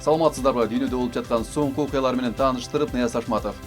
Саламатсыздарбы, дүйнөдө болуп жаткан соңку окуялар менен тааныштырып, Нияз Ашматов.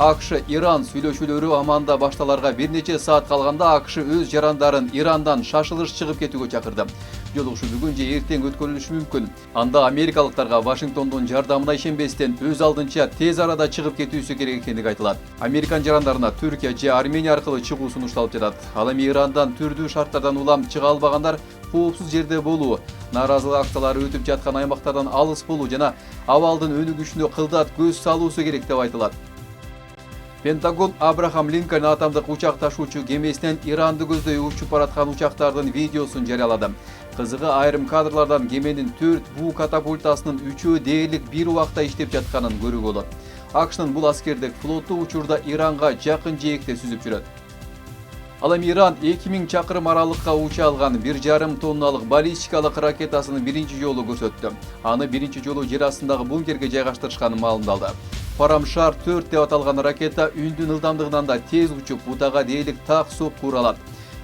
АКШ Иран сүйлөшүүлөрү аманда башталарга бир нече саат калганда АКШ өз жарандарын Ирандан шашылыш чыгып кетүүгө чакырды. Жолугушуу бүгүн же эртең өткөрүлүшү мүмкүн. Анда америкалыктарга Вашингтондун жардамына ишенбестен өз алдынча тез арада чыгып кетүүсү керек экендиги айтылат. Американ жарандарына Түркия же Армения аркылуу чыгуу сунушталып жатат. Ал эми Ирандан түрдүү шарттардан улам чыга албагандар коопсуз жерде болуу, нааразылык акциялары өтүп жаткан аймактардан алыс болуу жана абалдын өнүгүшүнө кылдат көз салуусу керек деп айтылат. Пентагон Абрахам Линкольн атомдук учак ташуучу кемесинен Иранды көздөй учуп бараткан учактардын видеосун жарыялады. Кызыгы, айрым кадрлардан кеменин 4 буу катапультасынын 3-өө дээрлик бир убакта иштеп жатканын көрүүгө болот. АКШнын бул аскердик флоту учурда Иранга жакын жээкте сүзүп жүрөт. Ал эми Иран 2000 чакырым аралыкка уча алган 1,5 тонналык баллистикалык ракетасын биринчи жолу көрсөттү. Аны биринчи жолу жер астындагы бункерге жайгаштырышканы маалымдалды. Парамшар 4 деп аталган ракета үндүн ылдамдыгынан да тез учуп, бутага дээрлик так сокку ура алат.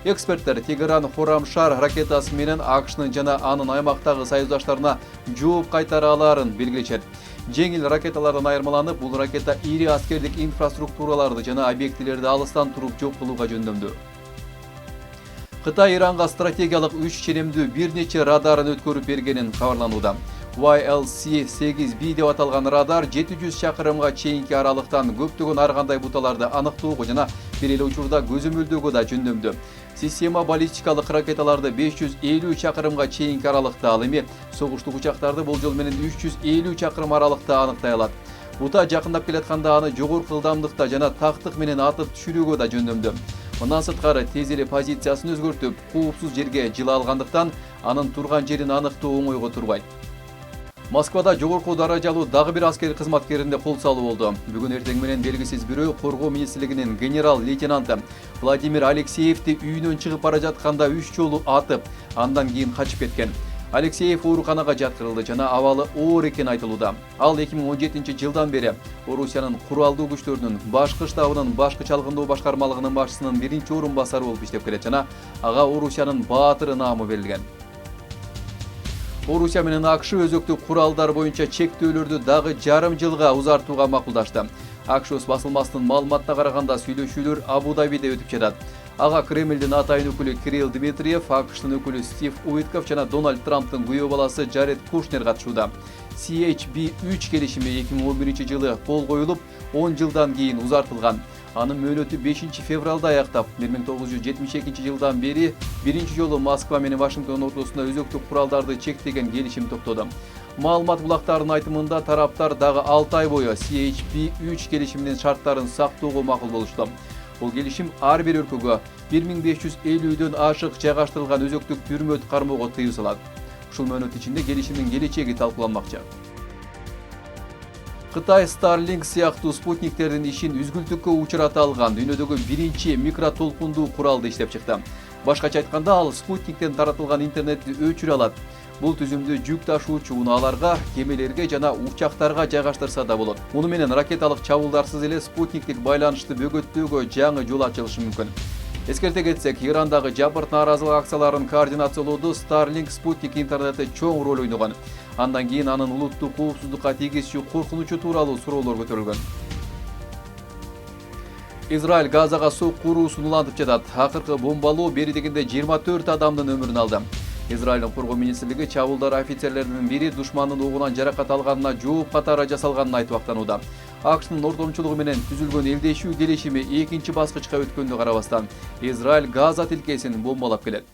Эксперттер Тегеран Хорамшар ракетасы менен АКШнын жана анын аймактагы союздаштарына жооп кайтара алаарын белгилешет. Жеңил ракеталардан айырмаланып, бул ракета ири аскердик инфраструктураларды жана объектилерди алыстан туруп жок кылууга жөндөмдүү. Кытай Иранга стратегиялык 3 ченемдүү бир нече радарын өткөрүп бергенин кабарланууда. YLC-8B деп аталган радар 700 чакырымга чейинки аралыктан көптөгөн ар кандай буталарды аныктоого жана бир эле учурда көзөмөлдөөгө да жөндөмдүү. Система баллистикалык ракеталарды 550 чакырымга чейинки аралыкта, ал эми согуштук учактарды болжол менен 350 чакырым аралыкта аныктай алат. Бута жакындап келатканда аны жогорку ылдамдыкта жана тактык менен атып түшүрүүгө да жөндөмдүү. Мындан сырткары тез эле позициясын өзгөртүп, коопсуз жерге жыла алгандыктан анын турган жерин аныктоо оңойго турбайт. Москвада жогорку даражалуу дагы бир аскер кызматкерине кол салуу болду. Бүгүн эртең менен белгисиз бирөө коргоо министрлигинин генерал-лейтенанты Владимир Алексеевди үйүнөн чыгып бара жатканда 3 жолу атып, андан кийин качып кеткен. Алексеев ооруканага жаткырылды жана абалы оор экени айтылууда. Ал 2017 жылдан бери Орусиянын куралдуу күчтөрүнүн башкы штабынын башкы чалгындоо башкармалыгынын башчысынын биринчи орун басары болуп иштеп келет жана ага Орусиянын баатыры наамы берилген. Орусия менен АКШ өзөктүк куралдар боюнча чектөөлөрдү дагы жарым жылга узартууга макулдашты. АКШ басылмасынын маалыматына караганда сүйлөшүүлөр Абу-Дабиде өтүп жатат. Ага Кремлдин атайын өкүлү Кирилл Дмитриев, АКШтын өкүлү Стив Уитков жана Дональд Трамптын күйөө баласы Джаред Кушнер катышууда. CHB-3 келишими 2011 жылы кол коюлуп, 10 жылдан кийин узартылган. Анын мөөнөтү 5 февралда аяктап, 1972 жылдан бери биринчи жолу Москва менен Вашингтон ортосунда өзөктүк куралдарды чектеген келишим токтоду. Маалымат булактарынын айтымында тараптар дагы 6 ай бою CHB-3 келишиминин шарттарын сактоого макул болушту. Бул келишим ар бир өлкөгө 1550дөн ашык жайгаштырылган өзөктүк түрмөт кармоого тыюу салат. Ушул мөөнөт ичинде келишимдин келечеги талкууланмакчы. Кытай Starlink сыяктуу спутниктердин ишин үзгүлтүккө учурата алган дүйнөдөгү биринчи микротолкундуу куралды иштеп чыкты. Башкача айтканда, ал спутниктен таратылган интернетти өчүрө алат. Бул түзүмдү жүк ташуучу унааларга, кемелерге жана учактарга жайгаштырса да болот. Муну менен ракеталык чабуулдарсыз эле спутниктик байланышты бөгөттөөгө жаңы жол ачылышы мүмкүн. Эскерте кетсек, Ирандагы жапырт нааразылык акцияларын координациялоодо Starlink спутник интернети чоң роль ойногон. Андан кийин анын улуттук коопсуздукка тийгизчү коркунучу тууралуу суроолор көтөрүлгөн. Израиль Газага сокку уруусун улантып жатат. Акыркы бомбалоо бери дегенде 24 адамдын өмүрүн алды. Израилдин коргоо министрлиги чабуулдар офицерлеринин бири душмандын огунан жаракат алганына жооп катары жасалганын айтып актанууда. АКШнын ордомчулугу менен түзүлгөн элдешүү келишими экинчи баскычка өткөндө карабастан, Израиль Газа тилкесин бомбалап келет.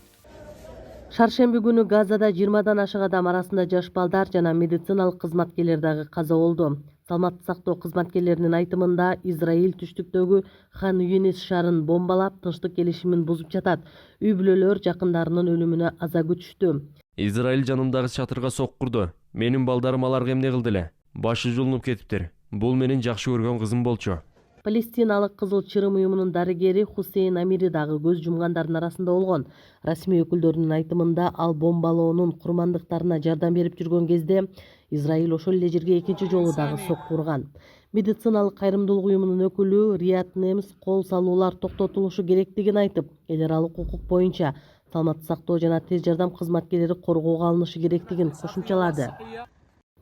Шаршемби күнү Газада 20дан ашык адам арасында жаш балдар жана медициналык кызматкерлер дагы каза болду. Саламаттык сактоо кызматкерлеринин айтымында, Израиль түштүктөгү Хан Юнис шаарын бомбалап, тынчтык келишимин бузуп жатат. Үй бүлөлөр жакындарынын өлүмүнө аза күтүштү. Израиль жанымдагы чатырга соккурду. Менин балдарым аларга эмне кылды эле? Башы жулунуп кетиптир. Бул менин жакшы көргөн кызым болчу. Палестиналык Кызыл Чырым уюмунун дарыгери Хусейн Амири дагы көз жумгандардын арасында болгон. Расмий өкүлдөрүнүн айтымында, ал бомбалоонун курмандыктарына жардам берип жүргөн кезде Израиль ошол эле жерге экинчи жолу дагы сокку урган. Медициналык кайрымдуулук уюмунун өкүлү Рият Немс кол салуулар токтотулушу керектигин айтып, эл аралык укук боюнча саламаттык сактоо жана тез жардам кызматкерлери коргоого алынышы керектигин кошумчалады.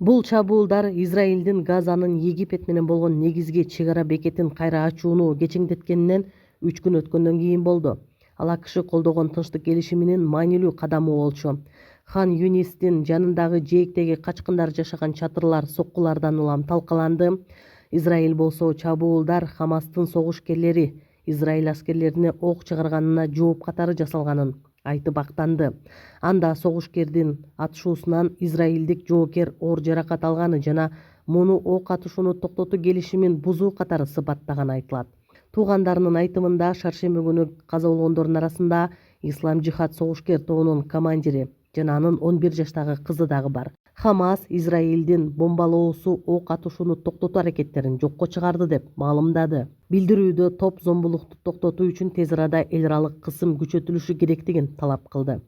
Бул чабуулдар Израилдин Газанын Египет менен болгон негизги чек ара бекетин кайра ачууну кечеңдеткенинен 3 күн өткөндөн кийин болду. Ал АКШ колдогон тынчтык келишиминин маанилүү кадамы болчу. Хан Юнистин жанындагы жээктеги качкындар жашаган чатырлар соккулардан улам талкаланды. Израиль болсо чабуулдар Хамастын согушкерлери Израиль аскерлерине ок чыгарганына жооп катары жасалганын айтып актанды. Анда согушкердин атышуусунан израилдик жоокер оор жаракат алганы жана муну ок атышууну токтотуу келишимин бузуу катары сыпаттаганы айтылат. Туугандарынын айтымында шаршемби күнү каза болгондордун арасында Ислам Жихад согушкер тобунун командири жана анын 11 жаштагы кызы дагы бар. Хамас Израилдин бомбалоосу ок атышууну токтотуу аракеттерин жокко чыгарды деп маалымдады. Билдирүүдө топ зомбулукту токтотуу үчүн тез арада эл аралык кысым күчөтүлүшү керектигин талап кылды.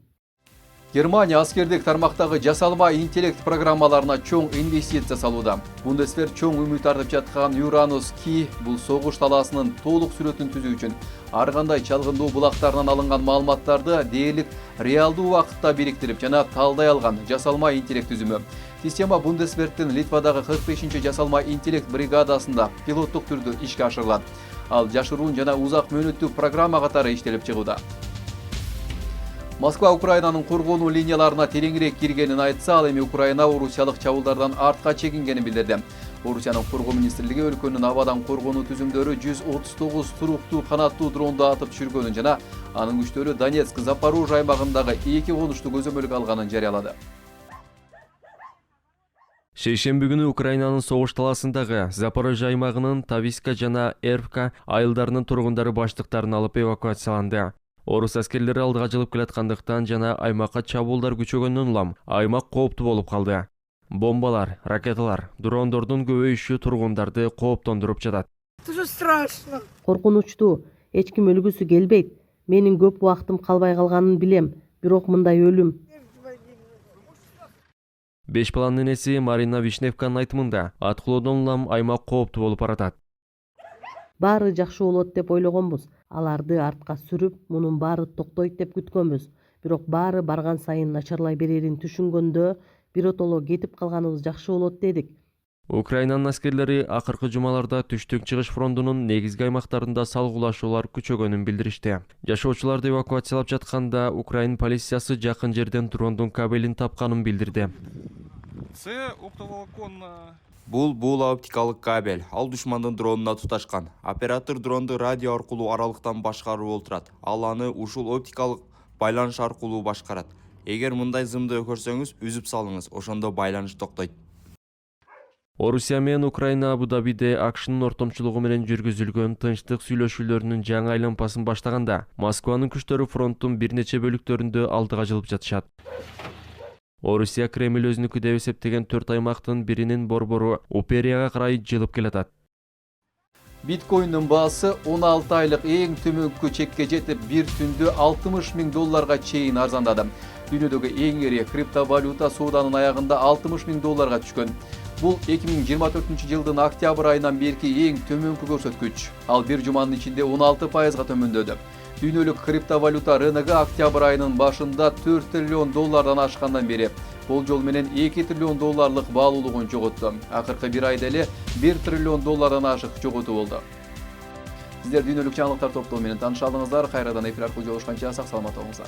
Германия аскердик тармактагы жасалма интеллект программаларына чоң инвестиция салууда. Бундесвер чоң үмүт артып жаткан Uranus 2 бул согуш талаасынын толук сүрөтүн түзүү үчүн ар кандай чалгындуу булактарынан алынган маалыматтарды дээрлик реалдуу убакытта бириктирип жана талдай алган жасалма интеллект түзүмү. Система Бундесверттин Литвадагы 45-жасалма интеллект бригадасында пилоттук түрдө ишке ашырылат. Ал жашыруун жана узак мөөнөттүү программа катары иштелип чыгууда. Москва Украинанын коргонуу линияларына тереңирээк киргенин айтса, ал эми Украина орусиялык чабуулдардан артка чегингенин билдирди. Орусиянын коргоо министрлиги өлкөнүн абадан коргонуу түзүмдөрү 139 туруктуу канаттуу дронду атып түшүргөнүн жана анын күчтөрү Донецк, Запорожье аймагындагы 2 конушту көзөмөлгө алганын жарыялады. Шейшемби күнү Украинанын согуш талаасындагы Запорожье аймагынын Тависка жана Эрвка айылдарынын тургундары баштыктарын алып эвакуацияланды. Орус аскерлери алдыга жылып келаткандыктан жана аймакка чабуулдар күчөгөндөн улам аймак кооптуу болуп калды. Бомбалар, ракеталар, дрондордун көбөйүшү тургундарды кооптондуруп жатат. Это страшно. Коркунучтуу, эч ким өлгүсү келбейт. Менин көп убактым калбай калганын билем, бирок мындай өлүм. 5 баланын энеси Марина Вишневканын айтымында аткылоодон улам аймак кооптуу болуп баратат. Баары жакшы болот деп ойлогонбуз. Аларды артка сүрүп, мунун баары токтойт деп күткөнбүз. Бирок баары барган сайын начарлай берерин түшүнгөндө биротоло кетип калганыбыз жакшы болот дедик. Украинанын аскерлери акыркы жумаларда түштүк чыгыш фронтунун негизги аймактарында салгылашуулар күчөгөнүн билдиришти. Жашоочуларды эвакуациялап жатканда Украин полициясы жакын жерден дрондун кабелин тапканын билдирди. Це оптоволоконна. Бул оптикалык кабель. Ал душмандын дронуна туташкан. Оператор дронду радио аркылуу аралыктан башкарып олтурат. Ал аны ушул оптикалык байланыш аркылуу башкарат. Эгер мындай зымды көрсөңүз, үзүп салыңыз, ошондо байланыш токтойт. Орусия менен Украина Абу-Дабиде АКШнын ортомчулугу менен жүргүзүлгөн тынчтык сүйлөшүүлөрүнүн жаңы айланпасын баштаганда, Москванын күчтөрү фронттун бир нече бөлүктөрүндө алдыга жылып жатышат. Орусия Кремль өзүнүкү деп эсептеген 4 аймактын биринин борбору Уперияга карай жылып келатат. Биткоиндин баасы 16 айлык эң төмөнкү чекке жетип, бир түндө $60,000 чейин арзандады. Дүйнөдөгү эң ири криптовалюта сооданын аягында $60,000 түшкөн. Бул 2024 жылдын октябрь айынан берки эң төмөнкү көрсөткүч. Ал бир жуманын ичинде 16%га төмөндөдү. Дүйнөлүк криптовалюта рыногу октябрь айынын башында $4 триллион ашкандан бери болжол менен $2 триллион баалуулугун жоготту. Акыркы бир айда эле $1 триллион ашык жоготуу болду. Сиздер дүйнөлүк жаңылыктар топтому менен тааныша алдыңыздар. Кайрадан эфир аркылуу жолугушканча сак саламат болуңуздар.